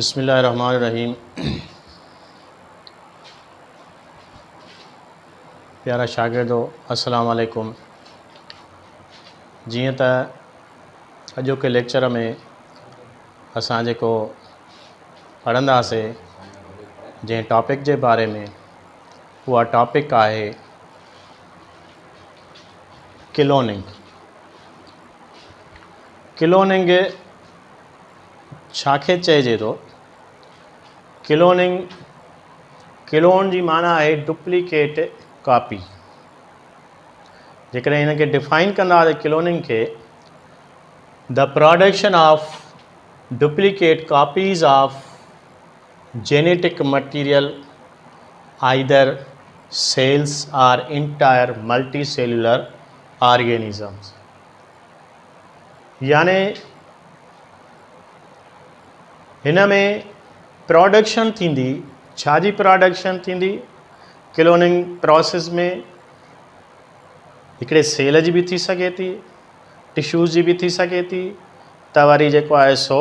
बिस्मिल्लाहिर्रहमानिर्रहीम। प्यारा शागिर्दो अस्सलाम वालेकुम। जीअं त अॼोके लेक्चर में असां जेको पढ़ंदासीं जंहिं टॉपिक जे बारे में, उहा टॉपिक आहे क्लोनिंग। क्लोनिंग छाखे चइजे थो? क्लोन जी माना आहे डुप्लीकेट कॉपी। जेकॾहिं हिन खे डिफाइन कंदासीं क्लोनिंग खे, the production of duplicate copies of genetic material either sales R entire multi cellular organisms. यानी हिन में प्रोडक्शन थींदी, छाजी प्रोडक्शन थींदी क्लोनिंग प्रोसेस में? हिकिड़े सेल जी बि थी सघे थी, टिश्यूज़ जी बि थी सघे थी, त वरी जेको आहे सो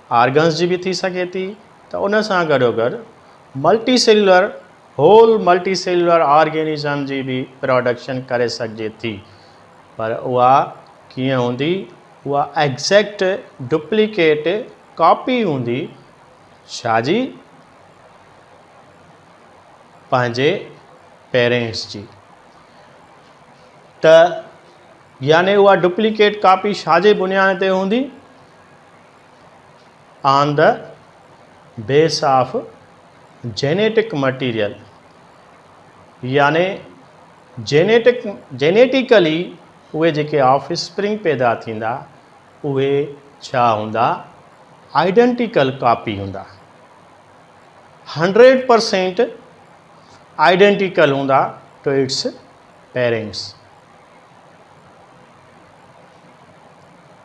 ऑर्गन्स जी बि थी सघे थी। त उन सां गॾोगॾु multi cellular whole multi cellular organism जी बि प्रोडक्शन करे सघिजे थी। पर उहा कीअं हूंदी? उहा एग्ज़ैक्ट डुप्लीकेट कॉपी हूंदी। छाजी? पंहिंजे पेरेंट्स जी। त यानी उहा डुप्लीकेट कॉपी छाजे बुनियाद ते हूंदी? On the base of genetic material. यानी जेनेटिकली उहे जेके ऑफस्प्रिंग पैदा थींदा उहे छा हूंदा? आइडेंटिकल कॉपी हूंदा, 100% आइडेंटिकल हूंदा टू इट्स पेरेंट्स।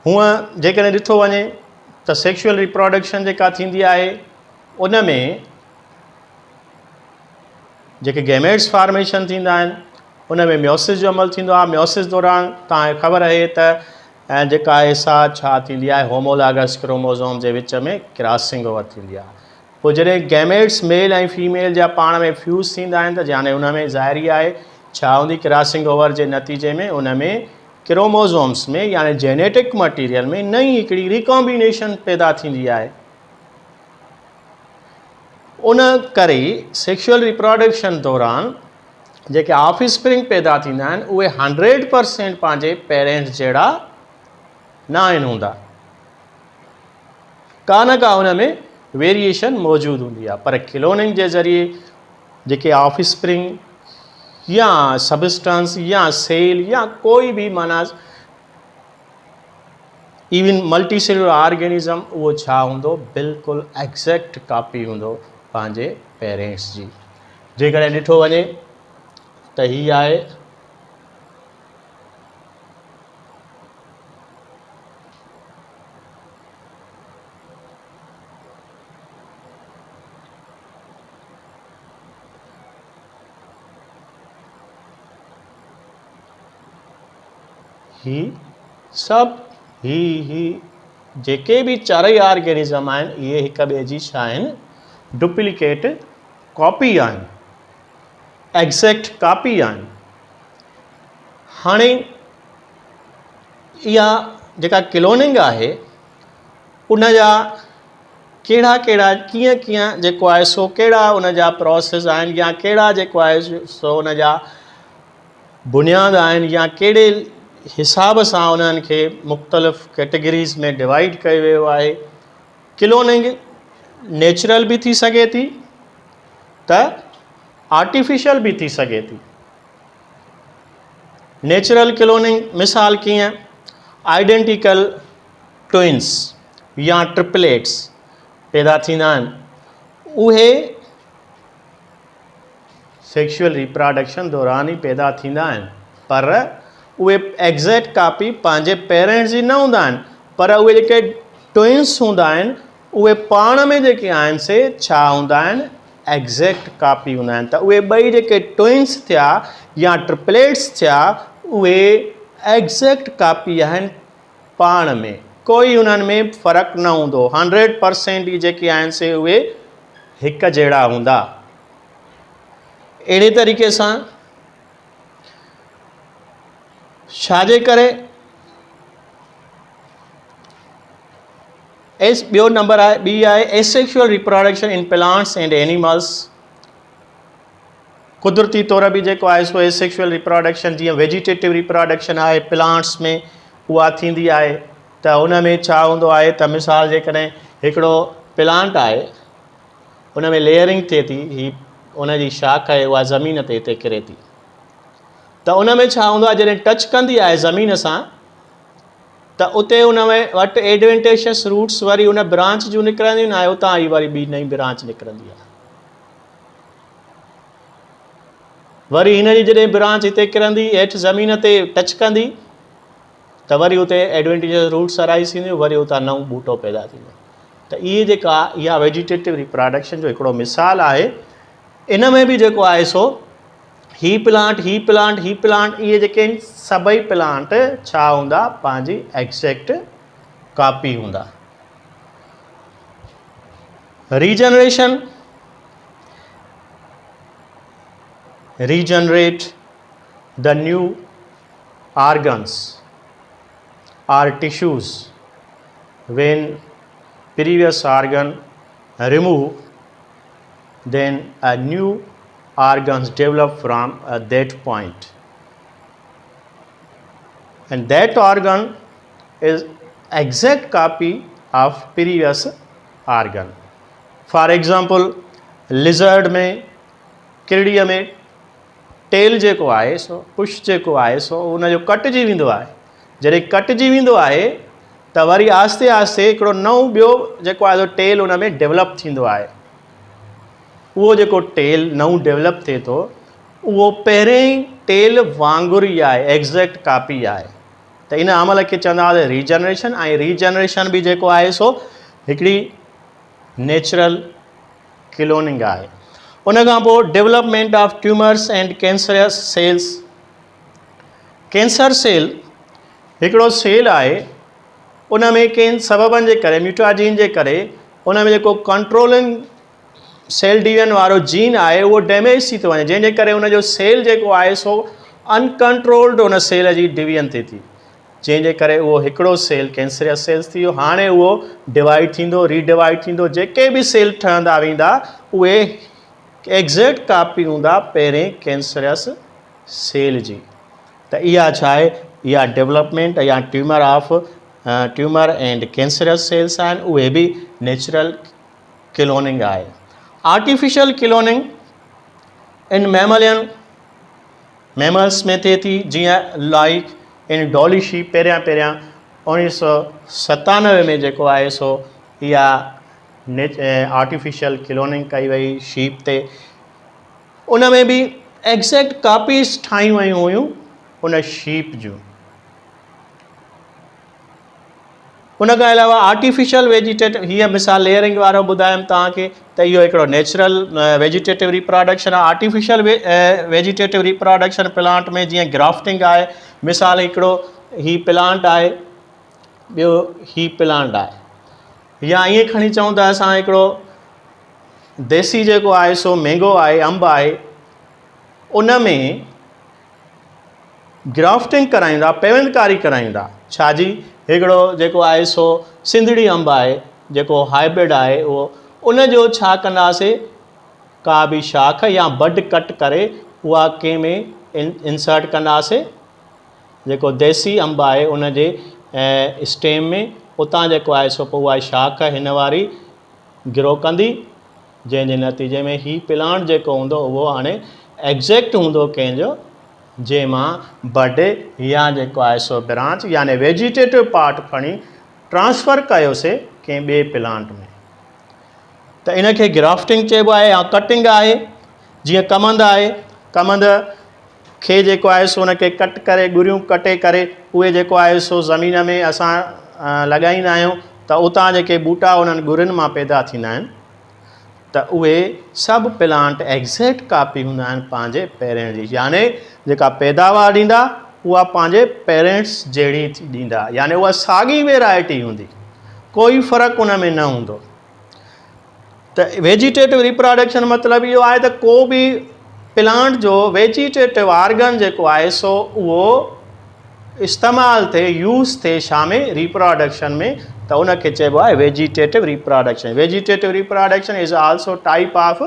हूअं जेकॾहिं ॾिठो वञे त सेक्शुअल रिप्रोडक्शन जेका थींदी आहे उन में जेके गैमेट्स फॉर्मेशन थींदा आहिनि उन में म्योसिस जो अमल थींदो आहे। म्योसिस दौरान तव्हांखे ख़बर आहे त जेका आहे सा छा थींदी आहे? होमोलॉगस क्रोमोज़ोम जे विच में क्रॉसिंग ओवर थींदी आहे। पोइ जॾहिं गैमेट्स मेल ऐं फीमेल जा पाण में फ्यूज़ थींदा आहिनि त यानी उन में ज़ाहिरी आहे छा हूंदी? क्रॉसिंग ओवर जे नतीजे में उन में क्रोमोज़ोम्स में यानी जेनेटिक मटीरियल में नई हिकिड़ी रिकॉम्बिनेशन पैदा थींदी आहे। उन करे सेक्शुअल रिप्रोडक्शन दौरान जेके ऑफस्प्रिंग पैदा थींदा आहिनि उहे 100% पंहिंजे पेरेंट्स जहिड़ा न आहिनि हूंदा। का न का उन में वेरिएशन मौजूदु हूंदी आहे। पर क्लोनिंग जे ज़रिए जेके ऑफस्प्रिंग या सबस्टेंस या सेल या कोई बि माना इवन मल्टी सेलुलर ऑर्गेनिज़म उहो छा हूंदो? बिल्कुलु एग्ज़ैक्ट कॉपी हूंदो पंहिंजे पेरेंट्स जी। जेकॾहिं ॾिठो वञे त हीअ आहे ही जेके बि चारई ऑर्गेनिज़म आहिनि इहे हिक ॿिए जी छा आहिनि? डुप्लीकेट कॉपी आहिनि, एग्ज़ैक्ट कॉपी आहिनि। हाणे इहा जेका क्लोनिंग आहे उन जा कहिड़ा कहिड़ा कीअं जेको आहे सो कहिड़ा उन जा प्रोसेस आहिनि या कहिड़ा जेको आहे सो उन जा बुनियाद आहिनि या कहिड़े हिसाब सां उन्हनि खे मुख़्तलिफ़ कैटेगरीज़ में डिवाइड कयो वियो आहे। क्लोनिंग नेचुरल बि थी सघे थी त आर्टिफिशियल बि थी सघे थी। नेचुरल क्लोनिंग मिसाल कीअं? आइडेंटिकल ट्विंस या ट्रिपलेट्स पैदा थींदा आहिनि, उहे सेक्शुअल रिप्रोडक्शन दौरान ई पैदा थींदा आहिनि। पर उहे एग्ज़ैक्ट कॉपी पंहिंजे पेरेंट्स जी न हूंदा आहिनि। पर उहे जेके ट्विंस हूंदा आहिनि उहे पाण में जेके आहिनि से छा हूंदा आहिनि? एग्ज़ैक्ट कॉपी हूंदा आहिनि। त उहे ॿई जेके ट्विंस थिया या ट्रिपलेट्स थिया उहे एग्ज़ैक्ट कॉपी आहिनि पाण में, कोई उन्हनि में फ़र्क़ु न हूंदो 100% ई जेके आहिनि से उहे हिक जहिड़ा हूंदा। अहिड़े तरीक़े सां छाजे करे ॿियो नंबर आहे, ॿी आहे asexual reproduction in plants and animals. कुदरती तौर बि जेको आहे सो एसेक्शुअल रिप्रोडक्शन जीअं वेजिटेटिव रिप्रोडक्शन आहे प्लांट्स में उहा थींदी आहे। त उन में छा हूंदो आहे त मिसाल जे कॾहिं हिकिड़ो प्लांट आहे उन में लेयरिंग थिए थी, ही उन जी शाख आहे उहा ज़मीन ते हिते किरे थी, त उन में छा हूंदो आहे जॾहिं टच कंदी आहे ज़मीन सां त उते उन में वटि एडवेंटेशियस रूट्स वरी उन ब्रांच जूं निकिरंदियूं न आहे, उतां ई वरी ॿी नई ब्रांच निकिरंदी आहे। वरी हिन जी जॾहिं ब्रांच हिते किरंदी हेठि ज़मीन ते टच कंदी त वरी उते एडवेंटेजियस रूट्स अराइज़ थींदियूं, वरी उतां नओं ॿूटो पैदा थींदो। त इहे जेका इहा वेजिटेटिव रिप्रोडक्शन जो हिकिड़ो मिसाल आहे। इन में बि जेको आहे सो ही प्लांट इहे जेके आहिनि सभई प्लांट छा हूंदा, पंहिंजी एग्जैक्ट कॉपी हूंदा। Regeneration, regenerate the new organs or tissues when previous organ removed, then a new organs develop from that point, and that organ is exact copy of previous organ. For example, lizard में, किरड़ीअ में tell जेको आहे सो पुछ जेको आहे सो उनजो कटिजी वेंदो आहे। जॾहिं कटिजी वेंदो आहे त वरी आस्ते आस्ते हिकिड़ो नओं ॿियो जेको आहे टेल उन में डेवलप थींदो आहे। उहो जेको टेल नओं डेवलप थिए थो उहो पहिरें टेल वांगुरु ई आहे, एग्ज़ैक्ट कापी आहे। त इन अमल खे चवंदासीं रीजनरेशन। ऐं रीजनरेशन बि जेको आहे सो हिकिड़ी नेचुरल क्लोनिंग आहे। उन खां पोइ development of tumours and cancerous cells. Cancer cell हिकिड़ो सेल आहे, उन में कंहिं सबबनि जे करे, म्यूटाजीन जे करे उन में जेको कंट्रोलिंग सेल डिवीजन वारो जीन आहे उहो डैमेज थी थो वञे, जंहिंजे करे उनजो सेल जेको आहे सो अनकंट्रोल्ड उन सेल जी डिवीजन थिए थी, जंहिंजे करे उहो हिकिड़ो सेल कैंसरियस सेल्स थी वियो। हाणे उहो डिवाइड थींदो, रीडिवाइड थींदो, जेके बि सेल ठहंदा वेंदा उहे एग्ज़ैक्ट कापी हूंदा पहिरें कैंसरियस सेल जी। त इहा छा आहे, इहा डेवलपमेंट या ट्यूमर एंड कैंसरियस सेल्स आहिनि, उहे बि नेचुरल क्लोनिंग आहे। आर्टिफिशियल क्लोनिंग इन मैमल्स में थिए थी, जीअं लाइक इन डॉली शीप। पहिरियां 1997 में जेको आहे सो इहा आर्टिफिशियल क्लोनिंग कई वई शीप ते। उन में बि एग्ज़ैक्ट कापीज़ ठाही वयूं हुयूं उन शीप जूं। उन खां अलावा आर्टिफिशियल वेजिटेटिव, हीअ मिसाल लेयरिंग वारो ॿुधायमि तव्हांखे, त इहो हिकिड़ो नेचुरल वेजिटेटिव रिप्रोडक्शन आहे। आर्टिफिशियल वेजिटेटिव रिप्रोडक्शन प्लांट में जीअं ग्राफ्टिंग आहे। मिसाल हिकिड़ो ही प्लांट आहे, ॿियो ही प्लांट आहे, या ईअं खणी चऊं त असां हिकिड़ो देसी जेको आहे सो मैंगो आहे, अंब आहे, उन में ग्राफ्टिंग कराईंदा, पेवंदकारी कराईंदा। छाजी, हिकिड़ो जेको आहे सो सिंधड़ी अंब आहे जेको हाइब्रिड आहे, उन जो छा कंदासीं, का बि शाख या बड कट करे उहा कंहिं में इंसर्ट कंदासीं, जेको देसी अंब आहे उन जे स्टेम में, उतां जेको आहे सो पोइ उहा शाख हिन वारी ग्रो कंदी, जंहिंजे नतीजे में ही प्लांट जेको हूंदो उहो हाणे एग्ज़ैक्ट हूंदो कंहिंजो, जंहिंमां बड या जेको आहे सो ब्रांच यानी वेजिटेटिव पार्ट खणी ट्रांसफ़र कयोसीं कंहिं ॿिए प्लांट में। त इन खे ग्राफ्टिंग चइबो आहे या कटिंग आहे। जीअं कमंद आहे, कमंद खे जेको आहे सो उनखे कट करे, गुरियूं कटे करे उहे जेको आहे सो ज़मीन में असां लॻाईंदा आहियूं, त उतां जेके ॿूटा उन्हनि गुरियुनि मां पैदा थींदा आहिनि, त उहे सभु प्लांट एग्ज़ैक्ट कापी हूंदा आहिनि पंहिंजे पहिरें जी। यानी जेका पैदावार ॾींदा उहा पंहिंजे पेरेंट्स जहिड़ी ॾींदा, यानी उहा साॻी वेराइटी हूंदी, कोई फ़र्क़ु उन में न हूंदो। त वेजिटेटिव रिप्रोडक्शन मतिलबु इहो आहे त को बि प्लांट जो वेजिटेटिव ऑर्गन जेको आहे सो उहो इस्तेमालु थिए, यूज़ थिए छा में, रिप्रोडक्शन में, त उनखे चइबो आहे vegetative reproduction. Vegetative reproduction is also type of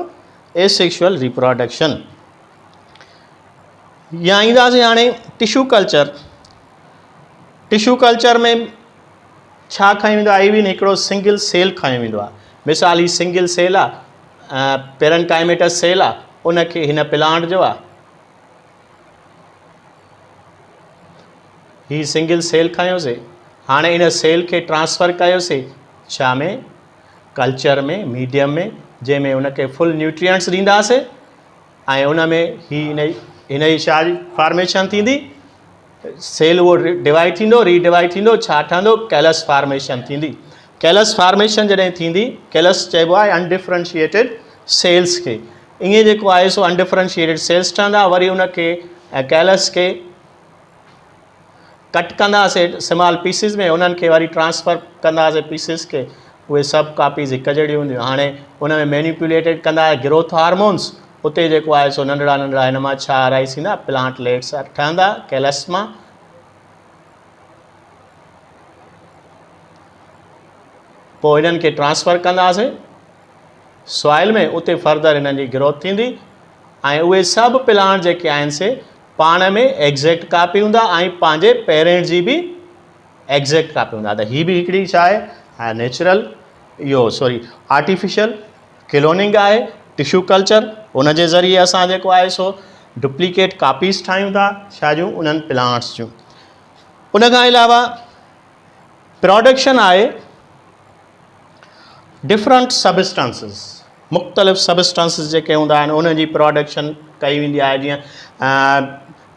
asexual reproduction. या ईंदासीं हाणे टिश्यू कल्चर। टिश्यू कल्चर में छा खयो वेंदो आहे, इवन हिकिड़ो सिंगल सेल खयो वेंदो आहे। मिसाल ही सिंगल सेल आहे, पेरेंकाइमेटस सेल आहे, उनखे हिन प्लांट जो आहे, ही सिंगल सेल खयोसीं, हाणे इन सेल खे ट्रांसफ़र कयोसीं छा में, कल्चर में, मीडियम में, जंहिंमें उनखे फुल न्यूट्रिएंट्स ॾींदासीं ऐं उन में ही हिन जी छा फॉर्मेशन थींदी, सेल उहो डिवाइड थींदो, रीडिवाइड थींदो, छा ठहंदो, कैलस फॉर्मेशन थींदी। कैलस फॉर्मेशन जॾहिं थींदी, कैलस चइबो आहे अनडिफरेंशिएटेड सेल्स खे। ईअं जेको आहे सो अनडिफरेंशिएटेड सेल्स ठहंदा, वरी उनखे कैलस खे कट कंदासीं स्मॉल पीसिस में, उन्हनि खे वरी ट्रांसफ़र कंदासीं पीसिस खे, उहे सभु कापीज़ हिकु जहिड़ियूं हूंदियूं। हाणे उन में मैनिपुलेटेड कंदा ग्रोथ हार्मोन्स, उते जेको आहे सो नंढड़ा नंढड़ा हिन मां छा अराइज़ थींदा, प्लांटलेट्स ठहंदा कैलस मां। पोइ हिननि खे ट्रांसफ़र कंदासीं सॉइल में, उते फर्दर हिननि जी ग्रोथ थींदी ऐं उहे सभु प्लांट जेके आहिनि से पाण में एग्जैक्ट कापी हूंदा ऐं पंहिंजे पेरेंट जी बि एग्जैक्ट कापी हूंदा। त हीअ बि हिकिड़ी छा आहे नेचुरल, इहो सॉरी आर्टिफिशियल क्लोनिंग आहे, टिश्यू कल्चर। उन जे ज़रिए असां जेको आहे सो डुप्लीकेट कापीज़ ठाहियूं था छा जूं, उन्हनि प्लांट्स जूं। उन खां अलावा प्रोडक्शन आहे डिफरेंट सबस्टेंसेस, मुख़्तलिफ़ सबस्टेंसेस जेके हूंदा आहिनि उन जी प्रोडक्शन कई वेंदी आहे। जीअं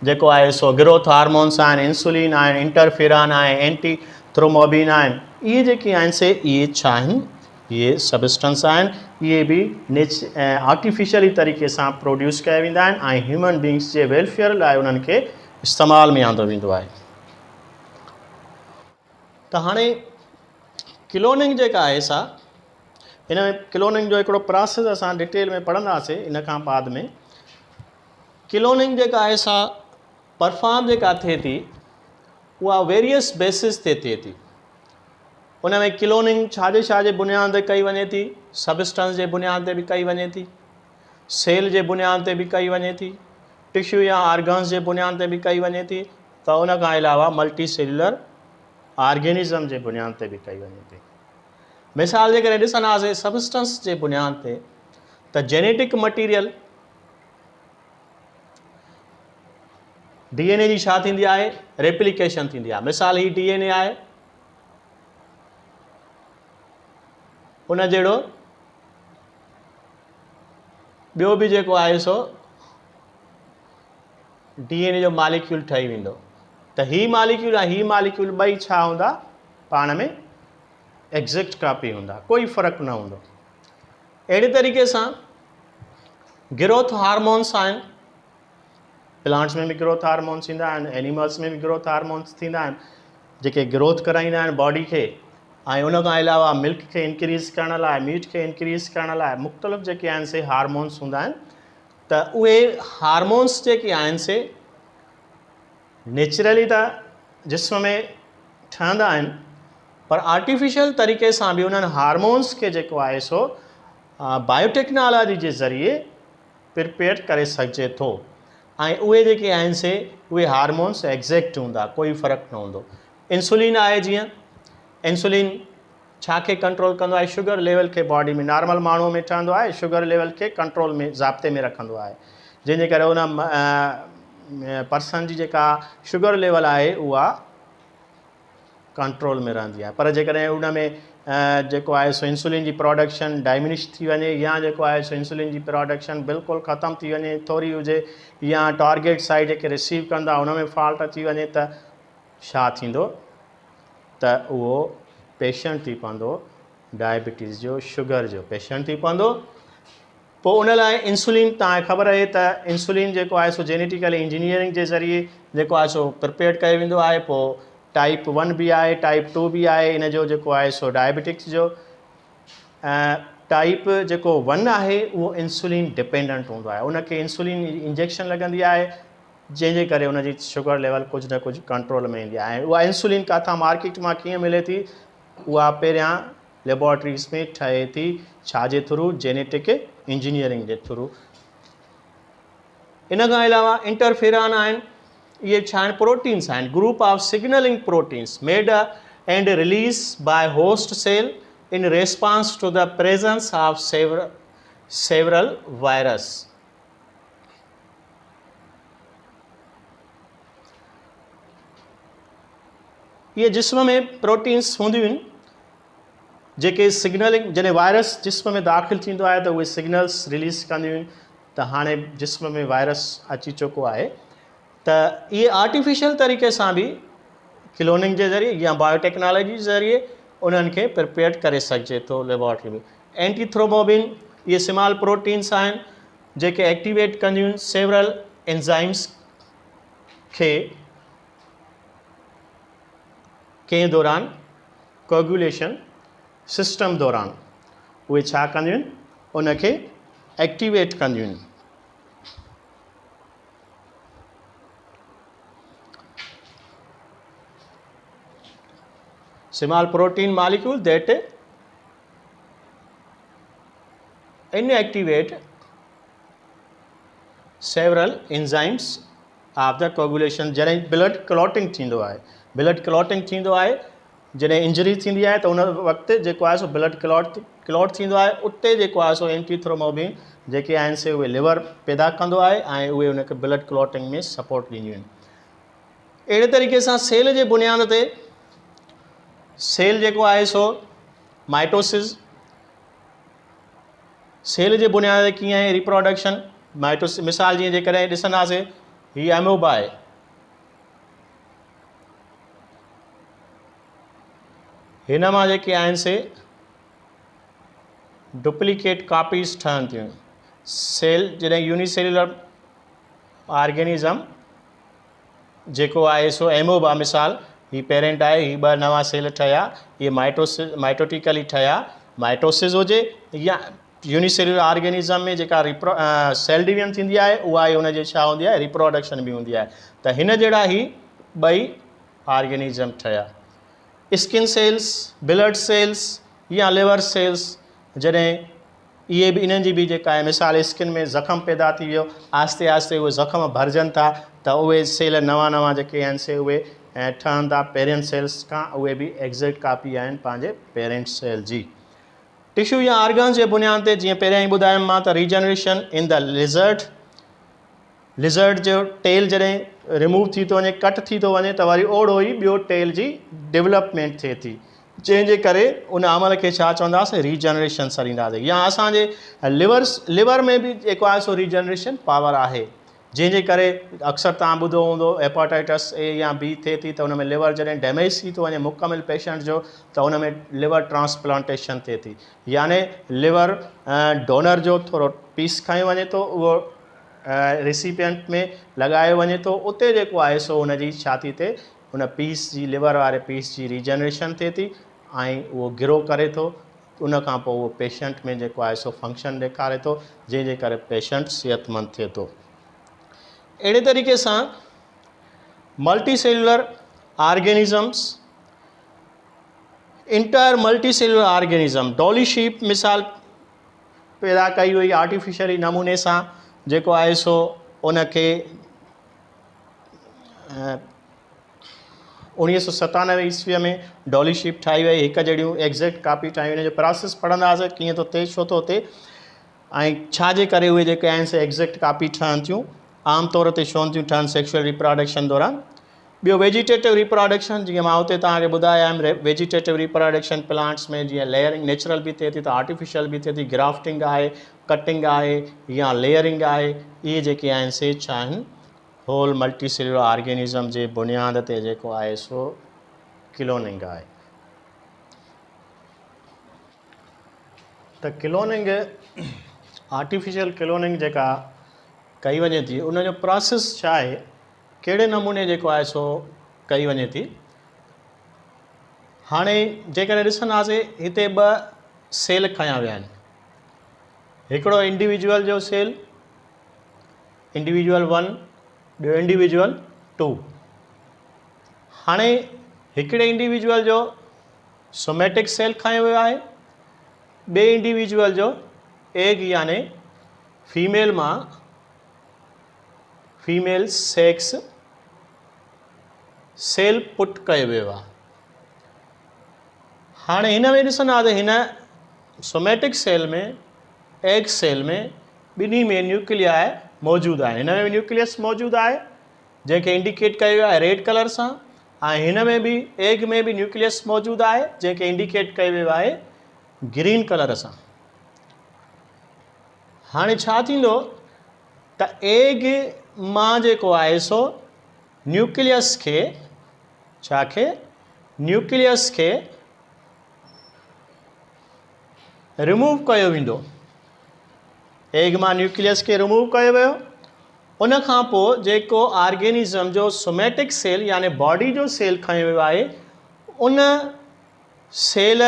जेको आहे सो ग्रोथ हार्मोन्स आहिनि, इंसुलिन आहिनि, इंटरफेरॉन आहे, एंटी थ्रोम्बोबिन आहिनि, इहे जेके आहिनि से इहे छा आहिनि, इहे सबस्टेंस आहिनि, इहे बि आर्टिफिशियली तरीक़े सां प्रोड्यूस कया वेंदा आहिनि ऐं ह्यूमन बींग्स जे वेलफेयर लाइ उन्हनि खे इस्तेमाल में आंदो वेंदो आहे। त हाणे क्लोनिंग जेका आहे सा, हिन में क्लोनिंग जो हिकिड़ो प्रोसेस असां डिटेल में पढ़ंदासीं इन खां बाद में। क्लोनिंग जेका आहे सा परफॉर्म जेका थिए थी उहा वेरियस बेसिस ते थिए थी। उन में क्लोनिंग छाजे बुनियाद ते कई वञे थी, सबस्टेंस जे बुनियाद ते बि कई वञे थी, सेल जे बुनियाद ते बि कई वञे थी, टिश्यू या ऑर्गन्स जे बुनियाद ते बि कई वञे थी, त उन खां अलावा मल्टी सेलुलर ऑर्गेनिज़म जे बुनियाद ते बि कई वञे थी। मिसाल जे करे ॾिसंदासीं सबस्टेंस जे बुनियाद ते त जेनेटिक मटीरियल DNA जी छा थींदी आहे, रेप्लिकेशन थींदी आहे। मिसाल ही DNA आहे, उन जहिड़ो ॿियो बि जेको आहे सो DNA जो मालिक्यूल ठही वेंदो। त ही मालिक्यूल ऐं ही मालिक्यूल ॿई छा हूंदा, पाण में एग्जैक्ट कापी हूंदा, कोई फ़र्क़ु न हूंदो। अहिड़े तरीक़े सां ग्रोथ हार्मोन्स आहिनि, प्लांट्स में भी ग्रोथ हार्मोन्स ईंदा आहिनि, एनिमल्स में भी ग्रोथ हार्मोन्स थींदा आहिनि जेके ग्रोथ कराईंदा आहिनि बॉडी खे। ऐं उन खां अलावा मिल्क खे इंक्रीज़ करण लाइ, मीट खे इंक्रीज़ करण लाइ मुख़्तलिफ़ जेके आहिनि से हार्मोन्स हूंदा आहिनि। त उहे हार्मोन्स जेके आहिनि से नेचुरली त जिस्म में ठहंदा आहिनि, पर आर्टिफिशियल तरीक़े सां बि उन्हनि हार्मोन्स खे जेको आहे सो बायोटेक्नोलॉजी जे ज़रिए प्रिपेयर करे सघिजे थो ऐं उहे जेके आहिनि से उहे हार्मोन्स एग्जैक्ट हूंदा, कोई फ़र्क़ु न हूंदो। इंसुलिन आहे, जीअं इंसुलिन छा खे कंट्रोल कंदो आहे, शुगर लेवल खे बॉडी में, नॉर्मल माण्हूअ में ठहंदो आहे, शुगर लेवल खे कंट्रोल में ज़ाब्ते में रखंदो आहे, जंहिंजे करे उन पर्सन जी जेका शुगर लेवल आहे उहा कंट्रोल में रहंदी आहे। पर जेकॾहिं उन में जेको आहे सो इंसुलिन जी प्रोडक्शन डाइमिनिश थी वञे या जेको आहे सो इंसुलिन जी प्रोडक्शन बिल्कुलु ख़तमु थी वञे, थोरी हुजे, या टारगेट साइड जेके रिसीव कंदा उन में फॉल्ट अची वञे, त छा थींदो, त उहो पेशेंट थी पवंदो डायबिटीज़ जो, शुगर जो पेशेंट थी पवंदो। पोइ उन लाइ इंसुलिन तव्हांखे ख़बर आहे त इंसुलिन जेको आहे सो जेनेटिकली इंजीनियरिंग जे ज़रिए जेको आहे सो प्रिपेयर कयो वेंदो आहे। पोइ टाइप 1 बि आहे, टाइप 2 बि आहे, इन जो जेको आहे सो डायबिटिक्स जो टाइप जेको 1 आहे उहो इंसुलिन डिपेंडेंट हूंदो आहे। उनखे इंसुलिन इंजेक्शन लॻंदी आहे जंहिंजे करे उनजी शुगर लेवल कुझु न कुझु कंट्रोल में ईंदी आहे। उहा इंसुलिन किथां मार्केट मां कीअं मिले थी? उहा पहिरियां लेबोरेटरीज़ में ठहे थी, छाजे थ्रू? जेनेटिक इंजीनियरिंग जे थ्रू। इन खां अलावा इंटरफेरान आहिनि, इहे छा आहिनि? प्रोटीन्स आहिनि, group of signalling proteins made and release by host cell in response to the presence of several virus. ये जिस्म में प्रोटीन्स हूंदियूं आहिनि जेके सिग्नलिंग, जॾहिं वायरस जिस्म में दाख़िल थींदो आहे त उहे सिग्नल्स रिलीज़ कंदियूं आहिनि त हाणे जिस्म में वायरस अची चुको आहे। त इहे आर्टिफिशियल तरीक़े सां बि क्लोनिंग जे ज़रिए या बायोटेक्नोलॉजी जे ज़रिए उन्हनि खे प्रिपेयर करे सघिजे थो लेबोरेटरी में। एंटीथ्रोम्बोबिन इहे स्मॉल प्रोटीन्स आहिनि जेके एक्टिवेट कंदियूं आहिनि सेवरल एंजाइम्स खे कंहिं दौरान कोगुलेशन सिस्टम दौरान उहे छा कंदियूं आहिनि? उनखे एक्टिवेट कंदियूं आहिनि। Small protein molecule that inactivate several enzymes of the coagulation। जॾहिं ब्लड क्लॉटिंग थींदो आहे, ब्लड क्लॉटिंग थींदो आहे, जॾहिं इंजरी थींदी आहे त उन वक़्तु जेको आहे सो ब्लड क्लॉट थींदो आहे, उते जेको आहे सो एंटीथ्रोम्बोबिन जेके आहिनि से उहे लिवर पैदा कंदो आहे ऐं उहे उनखे ब्लड क्लॉटिंग में सपोर्ट ॾींदियूं आहिनि। अहिड़े तरीक़े सां सेल जे बुनियाद ते सेल जेको आहे सो माइटोसिस, सेल जे बुनियाद ते कीअं आहे रिप्रोडक्शन माइटोसिस। मिसाल जीअं जेकॾहिं ॾिसंदासीं हीअ एमोबा आहे, हिन मां जेके आहिनि से डुप्लीकेट कॉपीज़ ठहनि थियूं। सेल जॾहिं यूनिसेल्युलर ऑर्गेनिज़म जेको आहे सो एमोबा, मिसाल ही पेरेंट आहे, ही 2 नवां सेल ठहिया, इहे माइटोटिकली ठहिया, माइटोसिस हुजे या यूनिसेल्युलर ऑर्गेनिज़म में जेका सेल डिवीजन थींदी आहे उहा ई हुनजे छा हूंदी आहे? रिप्रोडक्शन बि हूंदी आहे। त हिन जहिड़ा ही 2 ऑर्गेनिज़म ठहिया। स्किन सेल्स, ब्लड सेल्स या लिवर सेल्स, जॾहिं इहे बि इन्हनि जी बि जेका आहे मिसाल स्किन में ज़ख़म पैदा थी वियो, आस्ते आस्ते उहे ज़ख़म भरिजनि था त उहे सेल नवां जेके आहिनि से उहे ठहनि था पेरेंट सेल्स खां, उहे बि एग्ज़ैक्ट कॉपी आहिनि पंहिंजे पेरेंट सेल जी। टिश्यू या ऑर्गन्स जे बुनियाद ते जीअं पहिरियां ई ॿुधायुमि मां त रीजनरेशन इन द लिज़र्ड जो टेल जॾहिं रिमूव थी थो वञे, कट थी थो वञे त वरी ओड़ो ई ॿियो टेल जी डेवलपमेंट थिए थी, जंहिंजे करे उन अमल खे छा चवंदासीं? रीजनरेशन सॾींदासीं। या असांजे लिवर में बि जेको आहे सो रीजनरेशन पावर आहे, जंहिंजे करे अक्सर तव्हां ॿुधो हूंदो हेपाटाइटिस ए या बी थिए थी त उन में लिवर जॾहिं डैमेज थी थो वञे मुकमिल पेशेंट जो त उन में लिवर ट्रांसप्लांटेशन थिए थी, यानी लिवर डोनर जो थोरो पीस खयो वञे थो, उहो रिसिपिएंट में लॻायो वञे थो, उते जेको आहे सो उनजी छा थी थिए? उन पीस जी, लिवर वारे पीस जी रीजनरेशन थिए थी ऐं उहो ग्रो करे थो। उन खां पोइ उहो पेशेंट में जेको आहे सो फंक्शन ॾेखारे थो, जंहिंजे करे पेशेंट सिहतमंद थिए थो। अहिड़े तरीक़े सां multicellular organisms, entire multicellular organism, Dolly sheep मिसाल पैदा कई हुई आर्टिफिशियली नमूने सां, जेको आहे सो उनखे 1997 ईस्वीअ में डॉली शीप ठाही वई, हिकु जहिड़ियूं एग्ज़ैक्ट कॉपी ठाही। हुन जो प्रोसेस पढ़ंदासीं कीअं थो थिए, छो थो थिए ऐं छाजे करे उहे जेके आहिनि से एग्ज़ैक्ट कॉपी ठहनि थियूं, आमतौर ते छो थियूं ठहनि सेक्शुअल रिप्रोडक्शन दौरान। ॿियो वेजिटेटिव रिप्रोडक्शन, जीअं मां हुते तव्हांखे ॿुधाया आहिनि, वेजिटेटिव रिप्रोडक्शन प्लांट्स में जीअं लेयरिंग नेचुरल बि थिए थी त आर्टिफिशियल बि थिए थी, ग्राफ्टिंग आहे, कटिंग आहे या लेयरिंग आहे, इहे जेके आहिनि से छा आहिनि? होल मल्टीसेलुलर ऑर्गेनिज़म जे बुनियाद ते जेको आहे सो क्लोनिंग आहे। त क्लोनिंग आर्टिफिशियल क्लोनिंग जेका कई वञे थी उन जो प्रोसेस छा आहे, कहिड़े नमूने जेको आहे सो कई वञे थी। हाणे जेकॾहिं ॾिसंदासीं हिते ॿ सेल खया विया आहिनि, हिकिड़ो इंडिविजुअल जो सेल इंडिविजुअल 1, ॿियो इंडिविजुअल 2। हाणे हिकिड़े इंडिविजुअल जो सोमेटिक सेल खयो वियो आहे, ॿिए इंडिविजुअल जो एग याने फीमेल मां फीमेल सेक्स सेल पुट कयो वियो आहे। हाणे हिन में ॾिसंदासीं हिन सोमेटिक सेल में एग सेल में ॿिन्ही में न्यूक्लियाई मौजूदु आहे। हिन में न्यूक्लियस मौजूदु आहे जंहिंखे इंडिकेट कयो वियो आहे रेड कलर सां, ऐं हिन में बि एग में बि न्यूक्लियस मौजूदु आहे जंहिंखे इंडिकेट कयो वियो आहे ग्रीन कलर सां। हाणे छा थींदो त एग मां जेको आहे सो न्यूक्लियस खे न्यूक्लियस खे रिमूव कयो वेंदो। एग मां न्यूक्लियस खे रिमूव कयो वियो, उन खां पोइ जेको ऑर्गेनिज़म जो सोमेटिक सेल यानी बॉडी जो सेल खयो वियो आहे उन सेल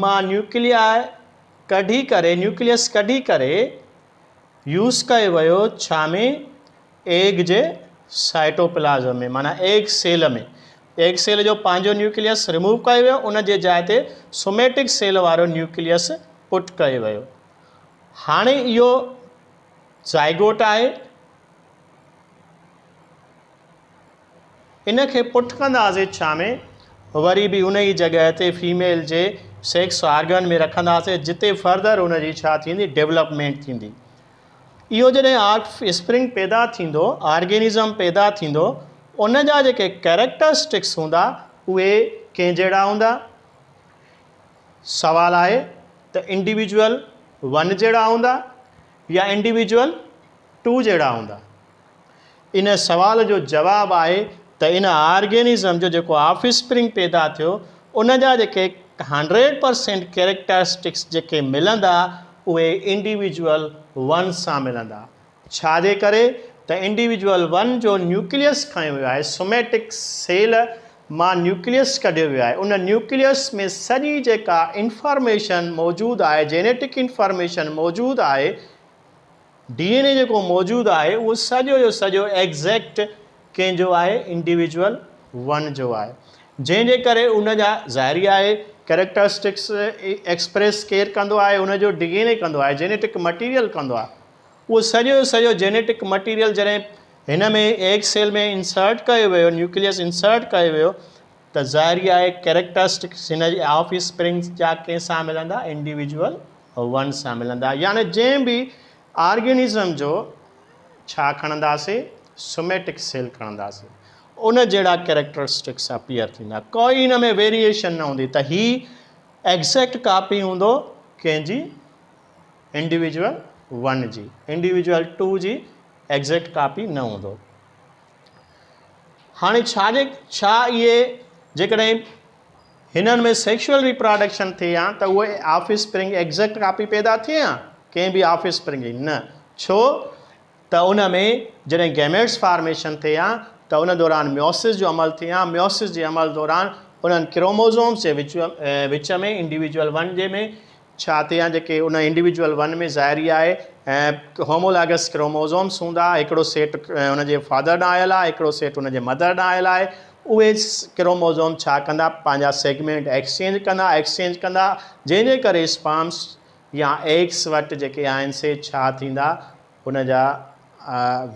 मां न्यूक्लियस कढी करे यूज़ कयो वियो छा में, एग जे साइटोप्लाज़्म में, माना एग सेल में। एग सेल जो पंहिंजो न्यूक्लियस रिमूव कयो वियो, उन जे जाइ ते सोमेटिक सेल वारो न्यूक्लियस पुट कयो वियो। हाणे इहो ज़ाइगोट आहे, इन खे पुट कंदासीं छा में, वरी बि उन ई जॻह ते फीमेल जे सेक्स ऑर्गन में रखंदासीं जिते फर्दर उन जी छा थींदी, डेवलपमेंट थींदी। इहो जॾहिं ऑफस्प्रिंग पैदा थींदो, ऑर्गेनिज़म पैदा थींदो, उन जा जेके कैरेक्टरिस्टिक्स हूंदा उहे कंहिं जहिड़ा हूंदा। सवाल आहे त इंडिविजुअल 1 जहिड़ा हूंदा या इंडिविजुअल 2 जहिड़ा हूंदा। इन सवाल जो जवाबु आहे त इन ऑर्गेनिज़म जो जेको ऑफस्प्रिंग पैदा थियो उन जा जेके 100% कैरेक्टरिस्टिक्स जेके मिलंदा उहे इंडिविजुअल 1 सां मिलंदा। छाजे करे त इंडिविजुअल 1 जो न्यूक्लियस खयो वियो आहे, सोमेटिक सेल मां न्यूक्लियस कढियो वियो आहे, उन न्यूक्लियस में सॼी जेका इंफॉर्मेशन मौजूदु आहे, जेनेटिक इंफॉर्मेशन मौजूदु आहे, DNA जेको मौजूदु आहे उहो सॼो जो सॼो एग्ज़ैक्ट कंहिंजो आहे, इंडिविजुअल 1 जो आहे। जंहिंजे करे उन जा ज़ाहिरी आहे कैरेक्टरिस्टिक्स एक्सप्रेस केरु कंदो आहे, उन जो DNA कंदो आहे, जेनेटिक मटीरियल कंदो आहे। उहो सॼो जो सॼो जेनेटिक मटीरियल जॾहिं हिन में एग सेल में इंसर्ट कयो वियो, न्यूक्लियस इंसर्ट कयो वियो, त ज़ाहिरी आहे कैरेक्टरिस्टिक्स हिन जी ऑफस्प्रिंग जा कंहिंसां मिलंदा, इंडिविजुअल 1 सां मिलंदा। यानी जंहिं बि ऑर्गेनिज़म जो छा खणंदासीं, सोमेटिक सेल खणंदासीं, उन जहिड़ा कैरेक्टरिस्टिक्स अपीयर थींदा, कोई हिन में वेरिएशन न हूंदी त ही एग्ज़ैक्ट कापी हूंदो कंहिंजी, इंडिविजुअल 1 जी। इंडिविजुअल 2 जी एग्ज़ैक्ट कापी न हूंदो। हाणे छा इहे जेकॾहिं हिननि में सेक्शुअल रिप्रोडक्शन थिए हा त उहे ऑफस्प्रिंग एग्ज़ैक्ट कापी पैदा थिए हा कंहिं बि ऑफस्प्रिंग जी? न। छो त उन में जॾहिं गैमेट्स फॉर्मेशन थिए हा त उन दौरान मियोसिस जो अमल थिए हा, मियोसिस जे अमल दौरान उन्हनि क्रोमोज़ोम्स जे विच में इंडिविजुअल 1 जे में छा थिए हा, जेके उन इंडिविजुअल 1 में ज़ाहिरी आहे ऐं होमोलैगस क्रोमोज़ोम्स हूंदा, हिकिड़ो सेट उन जे फादर ॾांहुं आयल आहे, हिकिड़ो सेट उन जे मदर ॾांहुं आयल आहे। उहे क्रोमोज़ोम छा कंदा, पंहिंजा सेगमेंट एक्सचेंज कंदा, जंहिंजे करे स्पर्म्स या एग्स वटि जेके आहिनि से छा थींदा, उन जा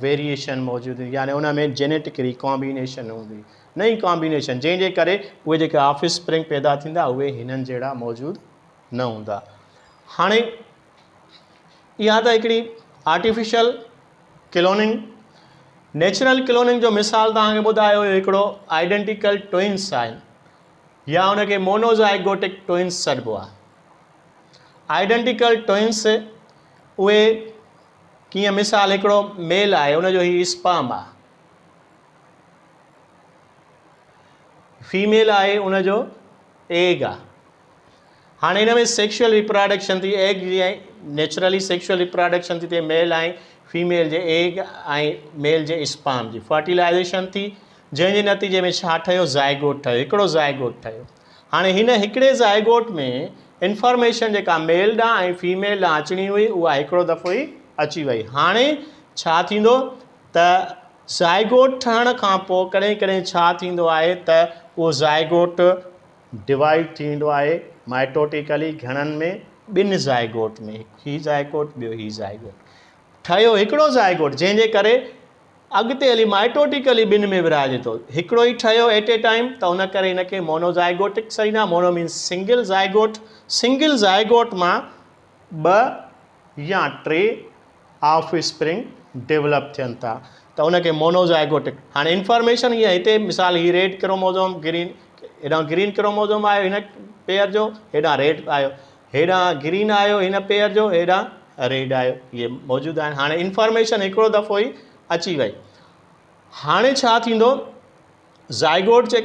वेरिएशन मौजूदु, यानी उन में जेनेटिक रिकॉम्बिनेशन हूंदी, नई कॉम्बिनेशन, जंहिंजे करे उहे जेके ऑफस्प्रिंग पैदा थींदा उहे हिननि जहिड़ा मौजूदु न हूंदा। हाणे इहा त हिकिड़ी आर्टिफिशियल क्लोनिंग। नेचुरल क्लोनिंग जो मिसाल तव्हांखे ॿुधायो हुयो, हिकिड़ो आइडेंटिकल ट्विन्स आहिनि या उनखे मोनोज़ाइगोटिक ट्विन्स चइबो आहे। आइडेंटिकल ट्विन्स उहे कीअं, मिसाल हिकिड़ो मेल आहे, उनजो ही स्पर्म आहे, फीमेल आहे उनजो एग आहे। हाणे हिन में सेक्शुअल रिप्रोडक्शन थी, एग जी नेचुरली सेक्शुअल रिप्रोडक्शन थी थिए मेल ऐं फीमेल जे एग ऐं मेल जे स्पर्म जी फर्टिलाइज़ेशन थी, जंहिंजे नतीजे में छा ठहियो, ज़ाइगोट ठहियो, हिकिड़ो ज़ाइगोट ठहियो। हाणे हिन हिकिड़े ज़ाइगोट में इंफॉर्मेशन जेका मेल ॾांहुं ऐं फीमेल ॾांहुं अचणी हुई उहा हिकिड़ो दफ़ो ई अची वई। हाणे छा थींदो त ज़ाइगोट ठहण खां पोइ कॾहिं कॾहिं छा थींदो आहे त उहो ज़ाइगोट डिवाइड थींदो आहे माइटोटिकली घणनि में, ॿिनि ज़ाइगोट में, ही ज़ाइगोट ॿियो ही ज़ाइगोट ठहियो हिकिड़ो ज़ाइगोट, जंहिंजे करे अॻिते हली माइटोटिकली ॿिनि में विरहाइजे थो। हिकिड़ो ई ठहियो एट ए टाइम त उन करे हिनखे मोनोज़ाइगोटिक सही ना, mono means single zygote. Single zygote मां ॿ या टे ऑफ स्प्रिंग डेवलप थियनि था त उनखे मोनोज़ाइगोटिक। हाणे इंफॉर्मेशन हीअ हिते मिसाल ही रेड क्रोमोज़ोम ग्रीन, हेॾां ग्रीन क्रोमोज़ोम आयो हिन पेयर जो, हेॾां रेड आयो, हेॾां ग्रीन आयो हिन पेयर जो, हेॾां रेड आयो, इहे मौजूदु आहिनि। हाणे इंफॉर्मेशन हिकिड़ो दफ़ो ई अची वई। हाणे छा थींदो, ज़ाइगोट जे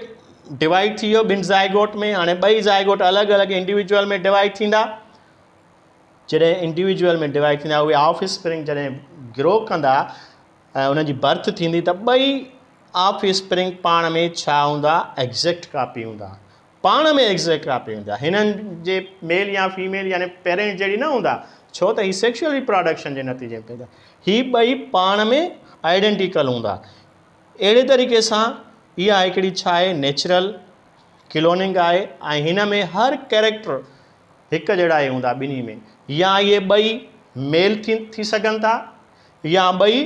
डिवाइड थी वियो ॿिनि ज़ाइगोट में। हाणे ॿई ज़ाइगोट अलॻि अलॻि इंडिविजुअल में डिवाइड थींदा। जॾहिं इंडिविजुअल में डिवाइड थींदा उहे ऑफ स्प्रिंग जॾहिं ग्रो कंदा ऐं उन्हनि जी बर्थ थींदी त ॿई ऑफ स्प्रिंग पाण में छा हूंदा, एग्ज़ैक्ट कापी हूंदा, पाण में एग्ज़ैक्ट कापी हूंदा। हिननि जे मेल या फीमेल यानी पेरेंट्स जहिड़ी न हूंदा, छो त ही सेक्शुअल रिप्रोडक्शन जे नतीजे में पैदा, ही ॿई पाण में आइडेंटिकल हूंदा। अहिड़े तरीक़े सां इहा हिकिड़ी छा आहे, नेचुरल क्लोनिंग आहे ऐं हिन में हर कैरेक्टर हिकु जहिड़ा ई हूंदा ॿिन्ही में। या इहे ॿई मेल थी सघनि था या ॿई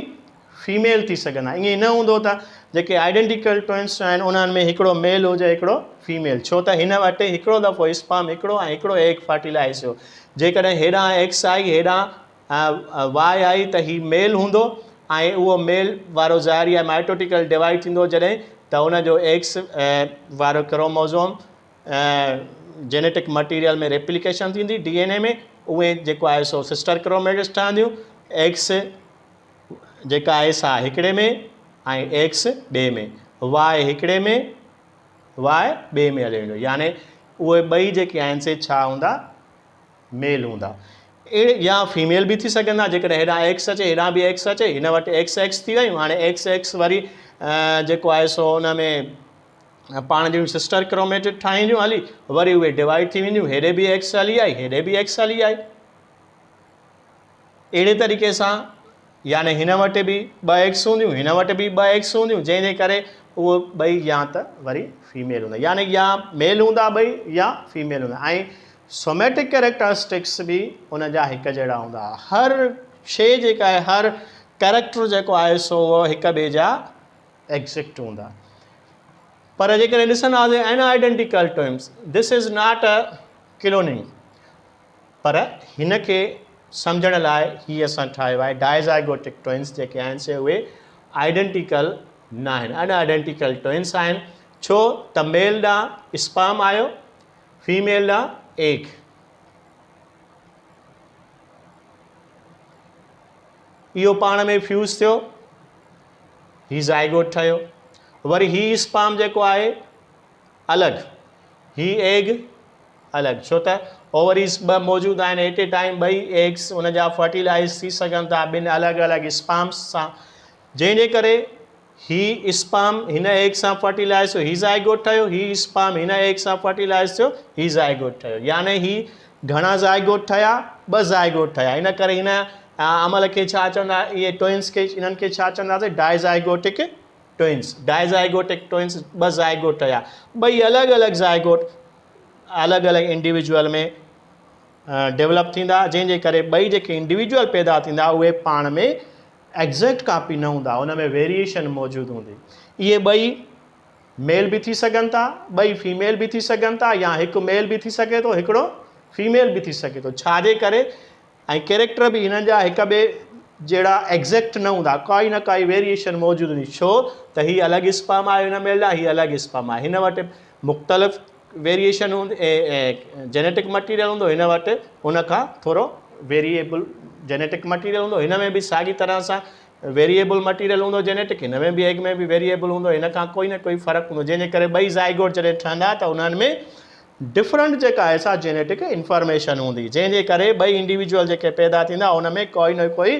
फीमेल थी सघंदा। ईअं न हूंदो त जेके आइडेंटिकल ट्विन्स आहिनि उन्हनि में हिकिड़ो मेल हुजे हिकिड़ो फीमेल, छो त हिन वटि हिकिड़ो दफ़ो स्पर्म हिकिड़ो ऐं हिकिड़ो एग फर्टिलाइज़ थियो। जेकॾहिं हेॾां एक्स आई हेॾां वाई आई त ही मेल हूंदो ऐं उहो मेल वारो ज़ाहिर आहे माइटोटिकल डिवाइड थींदो जॾहिं त उनजो एक्स वारो क्रोमोज़ोम जेनेटिक मटीरियल में रेप्लिकेशन थींदी DNA में, उहे जेको आहे सो सिस्टर क्रोमेटिड्स ठहंदियूं। एक्स जेका आहे सा हिकिड़े में ऐं एक्स ॿिए में, वाई हिकिड़े में वाई ॿिए में हली वेंदो, यानी उहे ॿई जेके आहिनि से छा हूंदा, मेल हूंदा। या फीमेल बि थी सघंदा, जेकॾहिं हेॾां एक्स अचे हेॾां बि एक्स अचे, हिन वटि एक्स थी वियूं। हाणे एक्स वरी जेको आहे सो हुन में पाण जूं सिस्टर क्रोमेटिड ठाहींदियूं हली, वरी उहे डिवाइड थी वेंदियूं, हेॾे बि एक्स हली आई हेॾे बि एक्स हली आई। अहिड़े तरीक़े सां यानी हिन वटि बि ॿ एक्स हूंदियूं, हिन वटि बि ॿ एक्स हूंदियूं, जंहिंजे करे उहो ॿई या त वरी फीमेल हूंदा, यानी या मेल हूंदा ॿई या फीमेल हूंदा। ऐं सोमेटिक कैरेक्टरिस्टिक्स बि उन जा हिकु जहिड़ा हूंदा। हर शइ जेका आहे, हर कैरेक्टर जेको आहे सो उहो हिक ॿिए जा एग्ज़ैक्ट हूंदा। पर जेकॾहिं ॾिसंदासीं unidentical twins, this is not a cloning, पर हिन खे सम्झण लाइ ही असां ठाहियो आहे। डाइज़ाइगोटिक ट्विन्स जेके आहिनि से उहे आइडेंटिकल न आहिनि, अनआइडेंटिकल ट्विन्स आहिनि। छो त मेल ॾांहुं स्पर्म आयो, फीमेल ॾांहुं एग। इहो पाण में फ्यूज़ थियो, ही ज़ाइगोट ठहियो। वरी ही स्पर्म जेको आहे अलॻि, ही एग अलॻि, छो त ओवरीज़ ॿ मौजूदु आहिनि एट ए टाइम, ॿई एग्स उन जा फर्टिलाइज़ थी सघनि था ॿिनि अलॻि अलॻि स्पर्म्स सां, जंहिंजे करे ही स्पर्म हिन एग सां फर्टिलाइज़ थियो, ही ज़ाइगोट ठहियो, ही स्पर्म हिन एग सां फर्टिलाइज़ थियो, ही ज़ाइगोट ठहियो। यानी ही घणा ज़ाइगोट ठहिया, ॿ ज़ाइगोट ठहिया। इन करे हिन अमल खे छा चवंदा, इहे ट्विन्स खे, इन्हनि खे छा चवंदासीं, डाइज़ाइगोटिक ट्विन्स। डाइज़ाइगोटिक ट्विन्स, ॿ ज़ाइगोट ठहिया, ॿई अलॻि अलॻि ज़ाइगोट अलॻि अलॻि इंडिविजुअल में डेवलप थींदा, जंहिंजे करे ॿई जेके इंडिविजुअल पैदा थींदा उहे पाण में एग्ज़ैक्ट कापी न हूंदा, उन में वेरिएशन मौजूदु हूंदी। इहे ॿई मेल बि थी सघनि था, ॿई फीमेल बि थी सघनि था, या हिकु मेल बि थी सघे थो, हिकिड़ो फीमेल बि थी सघे थो। छाजे करे, ऐं कैरेक्टर बि हिननि जा हिक ॿिए जहिड़ा एग्ज़ैक्ट न हूंदा, काई न काई वेरिएशन मौजूदु हूंदी। छो त हीअ अलॻि स्पर्म आहे हिन मेल ॾांहुं, हीअ अलॻि स्पर्म आहे, हिन वटि मुख़्तलिफ़ वेरिएशन हूंदी, जेनेटिक मटीरियल हूंदो, हिन वटि उनखां थोरो वेरिएबल जेनेटिक मटीरियल हूंदो, हिन में बि साॻी तरह सां वेरिएबल मटीरियल हूंदो जेनेटिक, हिन में बि एग में बि वेरिएबल हूंदो, हिन खां कोई न कोई फ़र्क़ु हूंदो, जंहिंजे करे ॿई ज़ाइगोट जॾहिं ठहंदा त उन्हनि में डिफरेंट जेका आहे सा जेनेटिक इंफॉर्मेशन हूंदी, जंहिंजे करे ॿई इंडिविजुअल जेके पैदा थींदा उन में कोई न कोई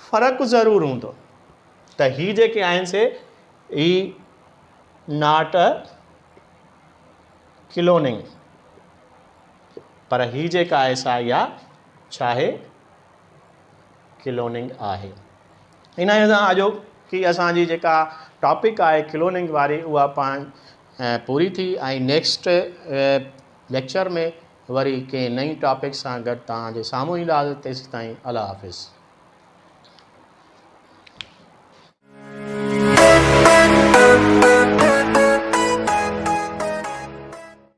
फ़र्क़ु ज़रूरु हूंदो। त ही जेके आहिनि से ही नॉट अ क्लोनिंग, पर ही जेका आहे सा इहा छा आहे, क्लोनिंग आहे। इन सां आजो कि असांजी जेका टॉपिक आहे क्लोनिंग वारी उहा पाण पूरी थी, ऐं नेक्स्ट लेक्चर में वरी कंहिं नई टॉपिक सां गॾु तव्हांजे साम्हूं ईंदासीं। तेसि ताईं अल्लाह हाफ़िज़।